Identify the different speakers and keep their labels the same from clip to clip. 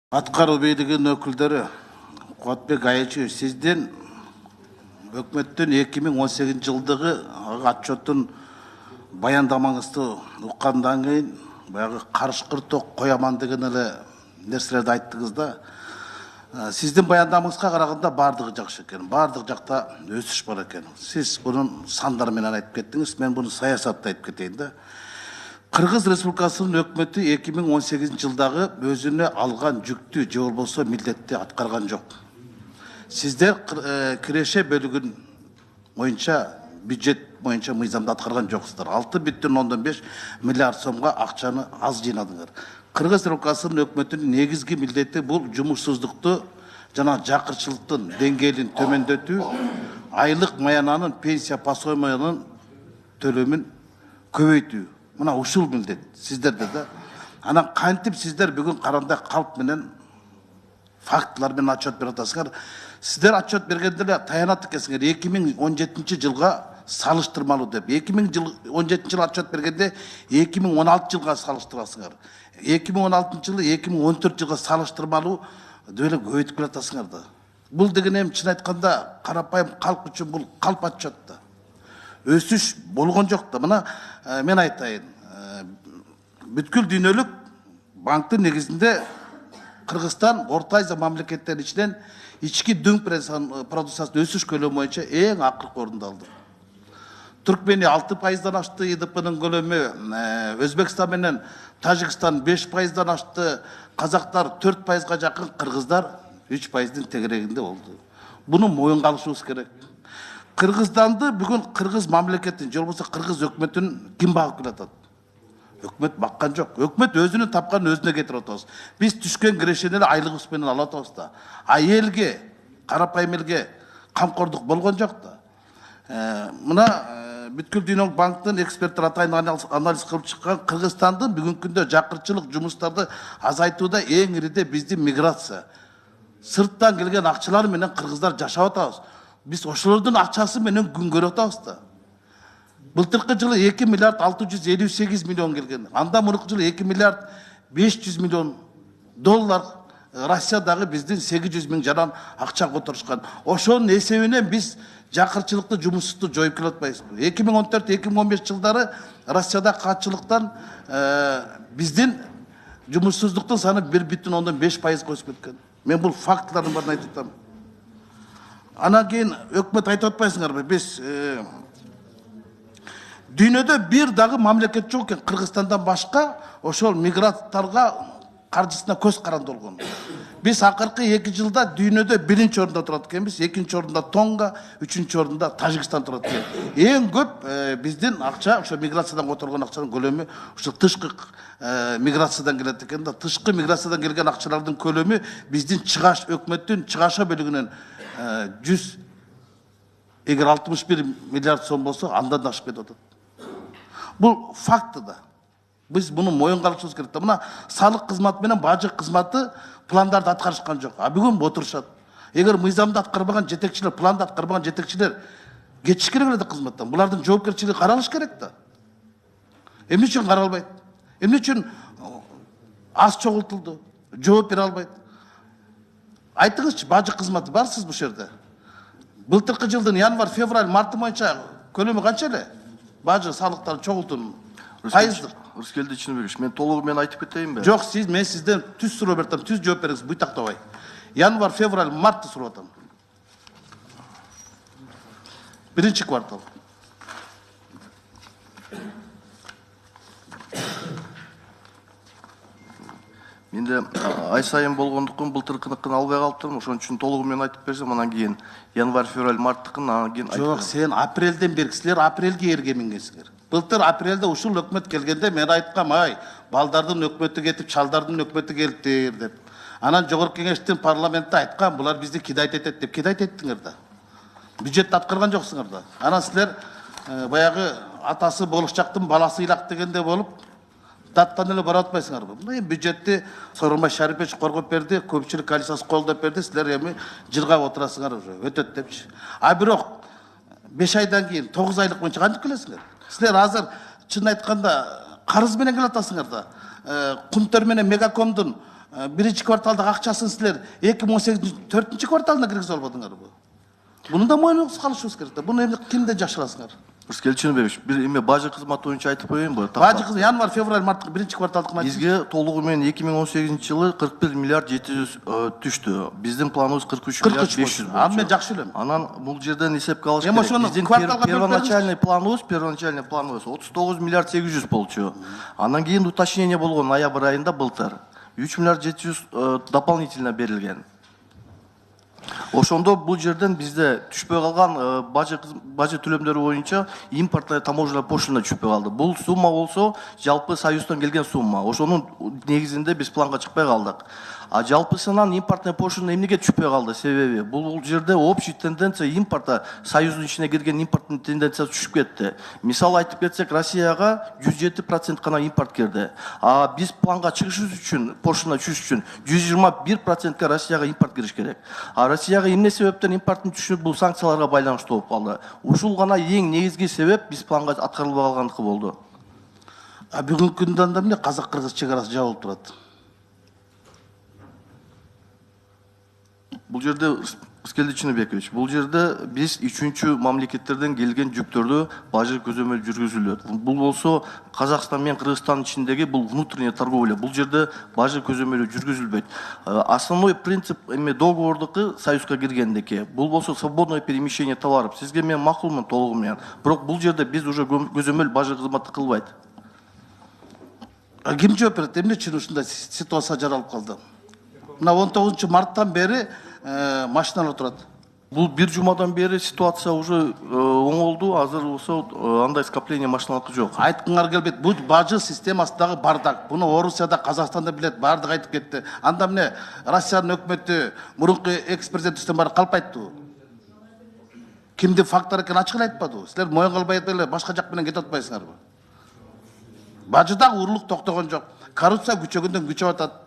Speaker 1: Аткаруу бийлигинин өкүлдөрү Кубатбек Айчы, сиздин өкмөттүн 2018 жылдагы отчеттун баяндамаңызды уккандан кийин баягы карышкыр ток кояман деген эле нерселерди айттыңыз да. Сиздин баяндамаңызга караганда бардыгы жакшы экен, бардык жакта өсүш бар экен. Сиз мунун сандар менен айтып кеттиңиз, мен муну саясатта айтып кетейин да. Кыргыз Республикасынын өкмөтү 2018 жылдагы өзүнө алган жүктү же болбосо милдетти аткарган жок. Сиздер киреше бөлүгүн боюнча бюджет боюнча мыйзамды аткарган жоксуздар. 6,5 миллиард сомго акчаны аз жыйнадыңар. Кыргыз Республикасынын өкмөтүнүн негизги милдети бул жумушсуздукту жана жакырчылыктын деңгээлин төмөндөтүү, айлык маянанын, пенсия пособиянын төлөмүн көбөйтүү. Мына ушул милдет сиздерде да. Анан кантип сиздер бүгүн карандай калп менен фактылар менен отчет берип атасыңар. Сиздер отчет бергенде эле таянат экенсиңер 2017 жылга салыштырмалуу деп. 2017 жыл отчет бергенде 2016 жылга салыштырасыңар. 2016 жылы 2014 жылга салыштырмалуу деп эле көбөйтүп келатасыңар да. Бул деген эми чын айтканда карапайым калк үчүн бул калп отчет да. Өсүш болгон жок да. Мына мен айтайын, бүткүл дүйнөлүк банктын негизинде Кыргызстан Орто Азия мамлекеттеринин ичинен ички дүң продукциясынын өсүш көлөмү боюнча эң акыркы орунду алды. Түркмения 6%дан ашты ИДПнын көлөмү, Өзбекстан менен Тажикстан 5%дан ашты, казактар 4%га жакын, кыргыздар 3%дин тегерегинде болду. Буну моюнга алышыбыз керек. Кыргызстанды бүгүн кыргыз мамлекетин, же болбосо кыргыз өкмөтүн ким багып келатат? Өкмөт баккан жок. Өкмөт өзүнүн тапканын өзүнө кетирип атабыз. Биз түшкөн кирешени эле айлыгыбыз менен алып атабыз да. А элге, карапайым элге камкордук болгон жок да. Мына бүткүл дүйнөлүк банктын эксперттер атайын анализ кылып чыккан, Кыргызстандын бүгүнкү күндө жакырчылык жумуштарды азайтууда эң ириде биздин миграция. Сырттан келген акчалар менен кыргыздар жашап атабыз. Biz ошолордун акчасы менен күн көрүп атабыз да. Былтыркы жылы 2 миллиард 658 миллион келген. Анда мурунку жылы 2 миллиард 500 миллион доллар Россиядагы биздин 800 миң жаран акча которушкан. Ошонун эсебинен биз жакырчылыкты, жумушсуздукту жоюп келе атпайбызбы? 2014-2015 жылдары Россияда катчылыктан биздин жумушсуздуктун саны 1,5% өсүп кеткен. Мен бул фактылардын баарын айтып атам. Анан кийин өкмөт айтып атпайсыңарбы? Биз дүйнөдө бир дагы мамлекет жок экен Кыргызстандан башка ошол мигранттарга каржысына көз каранды болгон. Биз акыркы 2 жылда дүйнөдө 1-чи орунда турат экенбиз, 2-чи орунда Тонга, 3-чү орунда Тажикстан турат экен. Эң көп биздин акча ошо миграциядан которгон акчанын көлөмү ошо тышкы миграциядан келет экен да. Тышкы миграциядан келген акчалардын көлөмү биздин чыгаш өкмөттүн чыгаша бөлүгүнөн 100 эгер 61 миллиард сом болсо андан да ашып кетип атат. Бул факт да. Биз муну моюнга алышыбыз керек да. Мына салык кызматы менен бажык кызматы пландарды аткарышкан жок. А бүгүн отурушат. Эгер мыйзамды аткарбаган жетекчилер, планды аткарбаган жетекчилер кетиш керек эле кызматтан. Булардын жоопкерчилиги каралыш керек да. Эмне үчүн каралбайт? Эмне үчүн аз чогултулду? Жооп бере албайт? Айтыңызчы, бажык кызматы барсыз бул жерде? Былтыркы жылдын январь, февраль, март боюнча көлөмү канча эле? Бажы салыктарын чогултун пайыздык.
Speaker 2: Рыскелди Чыныбекович, мен толугу менен айтып кетейинби?
Speaker 1: Жок, мен сизден түз суроо берип атам, түз жооп бериңиз, буйтактабай. Январь, февраль, мартты сурап атам. 1-чи квартал.
Speaker 2: Менде ай сайын болгондуктан былтыркыныкын албай калыптырмын. Ошон үчүн толугу менен айтып берсем, анан кийин январь, февраль, марттыкын анан кийин айтып.
Speaker 1: Жок, сен апрелден бери силер апрелге эргемиңерсиңер. Былтыр апрелде ушул өкмөт келгенде мен айткам, балдардын өкмөтү кетип, чалдардын өкмөтү келиптир деп. Анан жогорку кеңештин парламентте айткам, булар бизди кидайт этет деп, кидайт еттиңер да. Бюджетти аткарган жоксуңар да. Анан силер баягы атасы болушчактын баласы ыйлак дегенде болуп даттан эле барып атпайсыңарбы? Мына бюджетти Сооронбай Шарипович коргоп берди, көпчүлүк коалициясы колдоп берди, силер эми жылга отурасыңар уже, өтөт депчи. А бирок 5 айдан кийин 9 айлык боюнча кантип келесиңер? Силер азыр чын айтканда карыз менен келатасыңар да. Кумтөр менен Мегакомдун биринчи кварталдагы акчасын силер 2018 4 кварталына киргизе албадыңарбы? Буну да мойнуңузга алышыбыз керек да. Буну эмне кимден жашырасыңар?
Speaker 2: Рыскелдичинбекович, бир эме бажы кызматы боюнча айтып коеюнбу?
Speaker 1: Бажы кызматы январь, февраль, март биринчи кварталдыкын айтыңыз.
Speaker 2: Бизге толугу менен 2018 жылы 41 миллиард 700 түштү. Биздин планыбыз 43 миллиард 500 болчу.
Speaker 1: Аны мен жакшы билем.
Speaker 2: Анан бул жерден эсепке алыш
Speaker 1: Эми
Speaker 2: керек.
Speaker 1: ошону
Speaker 2: Биздин
Speaker 1: кварталга
Speaker 2: первоначальный планыбыз 39 миллиард 800 болчу. Анан кийин уточнение болгон ноябрь айында былтыр 3 миллиард 700 дополнительно берилген. Ошондо бул жерден бизде түшпөй калган бажы төлөмдөрү боюнча импортный таможенный пошлина түшпөй калды. Бул сумма болсо жалпы Союздан келген сумма. Ошонун негизинде биз планга чыкпай калдык. А жалпысынан импортный пошлина эмнеге түшпөй калды? Себеби бул жерде общий тенденция импорта Союздун ичине кирген импорттун тенденциясы түшүп кетти. Мисал айтып кетсек, Россияга 107% гана импорт кирди. А биз планга чыгышыбыз үчүн, пошлина түшүш үчүн 121%ке Россияга импорт кириш керек. А Россияга эмне себептен импорттун түшүшү бул санкцияларга байланыштуу болуп калды. Ушул гана эң негизги себеп биз планга аткарылбай калгандыгы болду.
Speaker 1: А бүгүнкү күндө анда эмне казак-кыргыз чек арасы жабылып турат?
Speaker 2: Бул жерде Рыскелдичинбекович, бул жерде биз үчүнчү мамлекеттерден келген жүктөрдү бажы көзөмөл жүргүзүлөт. Бул болсо Казакстан менен Кыргызстан ичиндеги бул внутренняя торговля. Бул жерде бажы көзөмөлү жүргүзүлбөйт. Основной принцип эме договордуку Союзга киргендеки. Бул болсо свободное перемещение товаров. Сизге мен макулмун толугу менен. Бирок бул жерде биз уже көзөмөл бажы кызматы кылбайт.
Speaker 1: Ким жооп берет? Эмне үчүн ушундай ситуация жаралып калды? Мына 19 марттан бери машиналар турат.
Speaker 2: Бул бир жумадан бери ситуация уже оңолду. Азыр болсо андай скопление машиналар жок.
Speaker 1: Айткыңар келбейт. Бул бажы системасындагы бардак. Буну Орусияда, Казакстанда билет, бардык айтып кетти. Анда эмне Россиянын өкмөтү, мурунку экс-президент үстөн бары калп айтты. Кимди фактор экенин ачык айтпады. Силер моюн калбай эле башка жак менен кетип атпайсыңарбы? Бажыдагы урлук токтогон жок. Коррупция күчөгөндөн күчөп атат.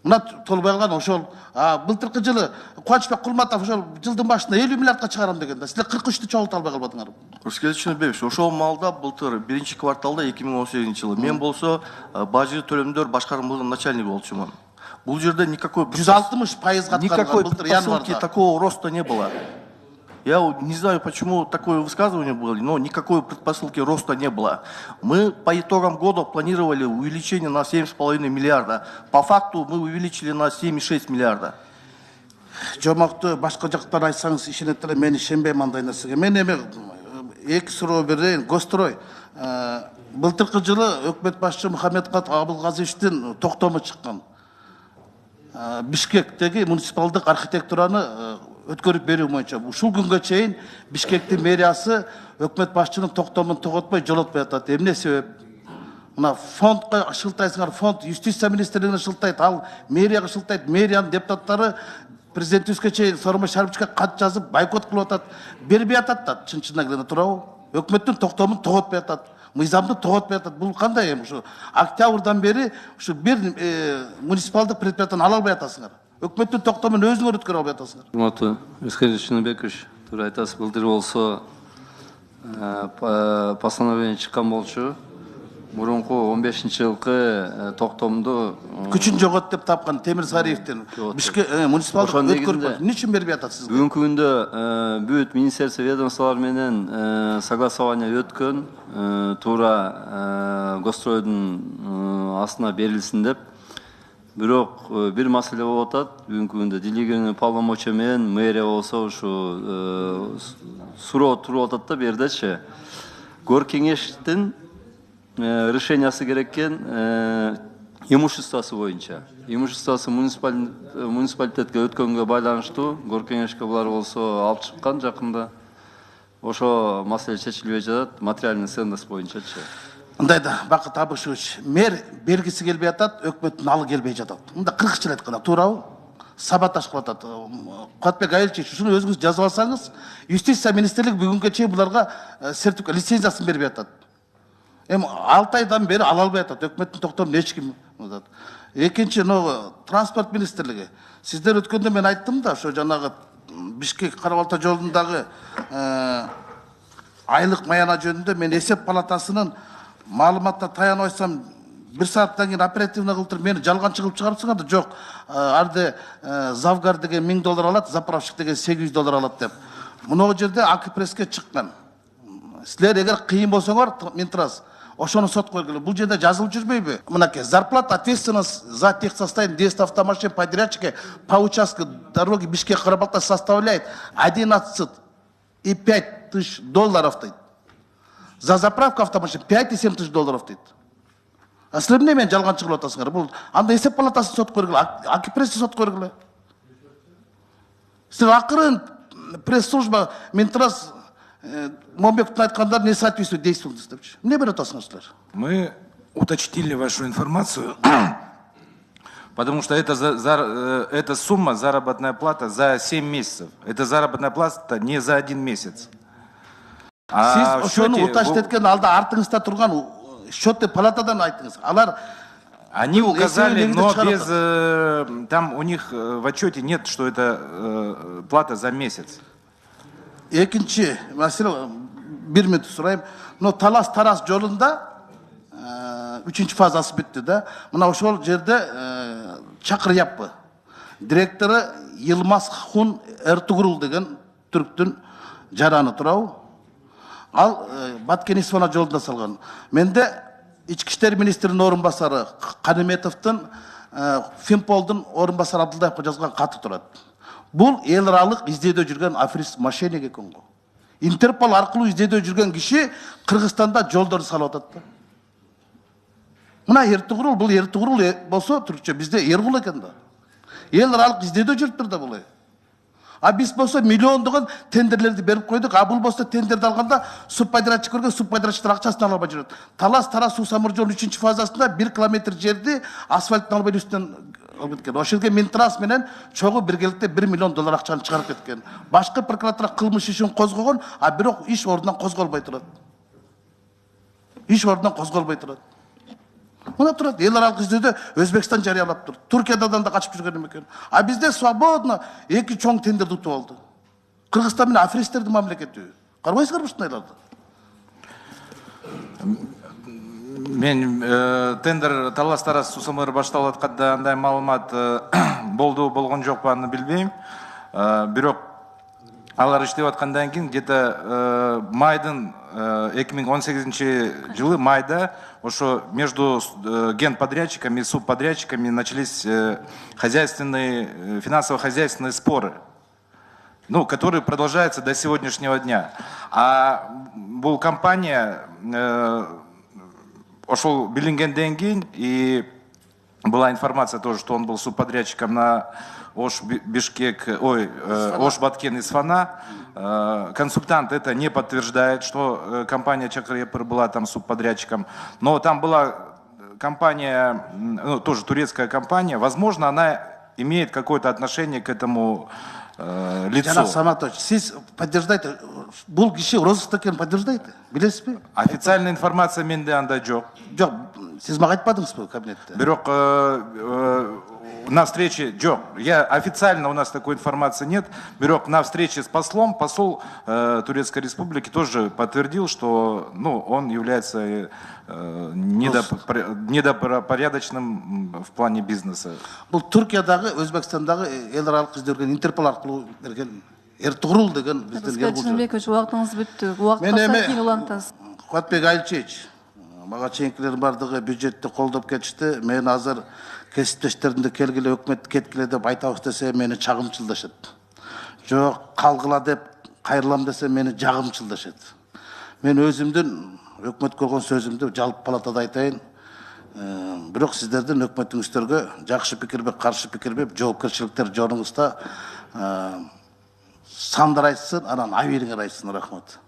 Speaker 1: Мына толбой калган ошол былтыркы жылы Кубанычбек Кулматов ошол жылдын башында 50 миллиардка чыгарам деген да. Силер 43-тү чогулта албай калбадыңарбы?
Speaker 2: Рыскелдичинбекович, ошол малда былтыр биринчи кварталда 2018 жылы мен болсо бажы төлөмдөр башкармалыгынын начальниги болчумун. Бул жерде никакой
Speaker 1: 160%
Speaker 2: никакой
Speaker 1: былтыр
Speaker 2: предпосылки
Speaker 1: январда.
Speaker 2: такого роста не было. Я не знаю, почему такое высказывание было, но никакой предпосылки роста не было. Мы по итогам года планировали увеличение на 7,5 миллиарда. По факту мы увеличили на 7,6 миллиарда.
Speaker 1: Жомокту башка жактан айтсаңыз ишенет эле, мен ишенбейм андай нерсеге. Мен эми эки суроо берейин. Гострой былтыркы жылы өкмөт башчы Мухаммедкат Абылгазиевичтин токтому чыккан. Бишкектеги муниципалдык архитектураны өткөрүп берүү боюнча ушул күнгө чейин Бишкектин мэриясы өкмөт башчынын токтомун тоготпой жолотпой атат. Эмне себеп? Мына фондко шылтайсыңар, фонд юстиция министрлигине шылтайт, ал мэрияга шылтайт, мэриянын депутаттары президентибизге чейин Сооронбай Шариповичке кат жазып бойкот кылып атат. Бербей атат да, чын-чынына келгенде туурабы? Өкмөттүн токтомун тоготпой атат. Мыйзамды тоготпой атат. Бул кандай эми ушу октябрдан бери ушу бир муниципалдык предприятияны ала албай атасыңар. Өкмөттүн токтомун өзүңөр өткөрө албай атасыңар.
Speaker 3: Урматтуу Рыскелдичинбекович, туура айтасыз. Былтыр болсо постановление чыккан болчу. Мурунку 15-жылкы токтомду
Speaker 1: Күчүн жогот деп тапкан Темирсариевдин Бишкек муниципалдык өткөрүп эмне үчүн бербей атат сизге?
Speaker 3: Бүгүнкү күндө бүт министерство ведомстволор менен согласование өткөн, туура Гостройдун астына берилсин деп. Бирок бир маселе болуп атат. Бүгүнкү күндө делегированный полномочия менен мэрия болсо ушу суроо туруп атат да бу жердечи. Гор кеңештин решениясы керек экен имуществосы боюнча. Имуществосы муниципалитетке өткөнгө байланыштуу гор кеңешке булар болсо алып чыккан жакында. Ошо маселе чечилбей жатат, материальный ценность боюнчачы.
Speaker 1: Мындай да, Бакыт Абышевич, мэр бергиси келбей атат, өкмөттүн алы келбей жатат. Мында кыргызча айтканда туурабы? Саботаж кылып атат. Кубатбек Айылчевич, ушуну өзүңүз жазып алсаңыз, юстиция министрлиги бүгүнкү чейин буларга сертификат, лицензиясын бербей атат. Эми 6 айдан бери ала албай атат. Өкмөттүн токтомун эч ким атат. Экинчи, транспорт министрлиги. Сиздер өткөндө мен айттым да, ошо жанагы Бишкек Кара-Балта жолундагы айлык маяна жөнүндө мен эсеп палатасынын маалыматына таянып айтсам bir сааттан кейін оперативно кылтырып мени жалганчы кылып чыгарыпсыңар да, жок, арды завгар деген $1000 алат, заправщик деген $800 алат деп. Мына жерде Акипресске чыккан. Силер эгер кыйын болсоңор, Минтранс ошону сот койгула. Бул жерде жазылып жүрбөйбү? Мынакей зарплата, ответственность за техсостояние 10 автомашин подрядчика по участку дороги Бишкек-Карабалта составляет $11,5 тысяч дейт. За заправку автомашин $5,7 тысяч дейт. А силер эмне мени жалганчы кылып атасыңар? Бул анда эсеп палатасын сот койгула, Акипрессти сот койгула. Силер акырын пресс-служба Минтранс Момбековтун айткандары не соответствует действует депчи. Эмне берип атасыңар силер?
Speaker 4: Мы уточнили вашу информацию, потому что эта сумма заработная плата за 7 месяцев. Это заработная плата не за 1 месяц.
Speaker 1: Сиз ошону уточнить эткен алда артыңызда турган счетный палатадан айтыңыз. Алар
Speaker 4: они указали, но без там у них в отчете нет, что это плата за месяц.
Speaker 1: Экинчи маселе, бир минут сурайм. Но талас-тарас жолунда 3-чү фазасы бүтті да. Мына ошол жерде чакырыяппы. Директору Йылмаз Хун Эртугрул деген түрктүн жараны турабы. Ал Баткен Исфана жолунда салган. Менде Ички иштер министринин орун басары Каниметовдун Финполдун орун басары Абдылдаевге жазган каты турат. Бул эл аралык издөөдө жүргөн аферист мошенник экен го. Интерпол аркылуу издөөдө жүргөн киши Кыргызстанда жолдорду салып атат да. Мына Эртугрул, бул Эртугрул болсо түркчө бизде Эргул экен да. Эл аралык издөөдө жүрүптүр да бул. А биз болсо миллиондогон тендерлерди берип койдук. А бул болсо тендерди алганда субподрядчик көргөн, субподрядчиктер акчасын ала албай жүрөт. Талас-тарас суу самыр жолунун 3-чү фазасында 1 километр жерди асфальттын албай үстүнөн алып кеткен. Ошол жерге Минтранс менен чогуу биргеликте $1 миллион акчаны чыгарып кеткен. Башкы прокуратура кылмыш ишин козгогон, а бирок иш ордунан козголбой турат. Иш ордунан козголбой турат. Мына турат, эл аралык издөөдө Өзбекстан жарыялап тур. Туркиядан да качып жүргөн экен. А бизде свободно 2 чоң тендерди утуп алды. Кыргызстан менен аферисттердин мамлекети. Карабайсыздарбы ушундайларды?
Speaker 4: Мен тендер талас-тарас суу самыр башталып атканда андай маалымат болду болгон жокпу аны билбейм. Бирок алар иштеп аткандан кийин где-то майдын 2018 жылы майда ошо между генподрядчиками и субподрядчиками начались хозяйственные, финансово-хозяйственные споры, ну, которые продолжаются до сегодняшнего дня. А бул компания ошол билингенден кийин, и была информация тоже, что он был субподрядчиком на Ош Баткен Исфана. Консультант это не подтверждает, что компания Чакырепыр была там субподрядчиком. Но там была компания, ну, тоже турецкая компания. Возможно, она имеет какое-то отношение к этому лицу.
Speaker 1: Жанат Саматович, сиз подтверждаете, бул киши розыск экенин подтверждаете? Билесизби?
Speaker 4: Официальная информация менде анда жок.
Speaker 1: Жок, сиз мага айтпадыңызбы кабинетте?
Speaker 4: Бирок на встрече, официально у нас такой информации нет. Бирок на встрече с послом, посол Турецкой Республики тоже подтвердил, что, ну, он является недопорядочным в плане бизнеса.
Speaker 1: Бул Түркиядагы, Өзбекстандагы эл аралык издөргөн Интерпол аркылуу берген Эртугрул деген биздин эл
Speaker 5: Жумбекович, убактыңыз бүттү. Убакытка кийин улантасыз.
Speaker 1: Куатбек Айылчевич, мага чейинкилердин бардыгы бюджетти колдоп кетишти. Мен азыр кесиптештеримди келгиле өкмөт кеткиле деп айтабыз десе мени чагымчылдашат. Жок, калгыла деп кайрылам десе мени жагымчылдашат. Мен өзүмдүн өкмөт көргөн сөзүмдү жалпы палатада айтайын. Бирок сиздердин өкмөтүңүздөргө жакшы пикирби, каршы пикирби, жоопкерчиликтер жонуңузда сандар айтсын, анан абийириңер айтсын. Рахмат.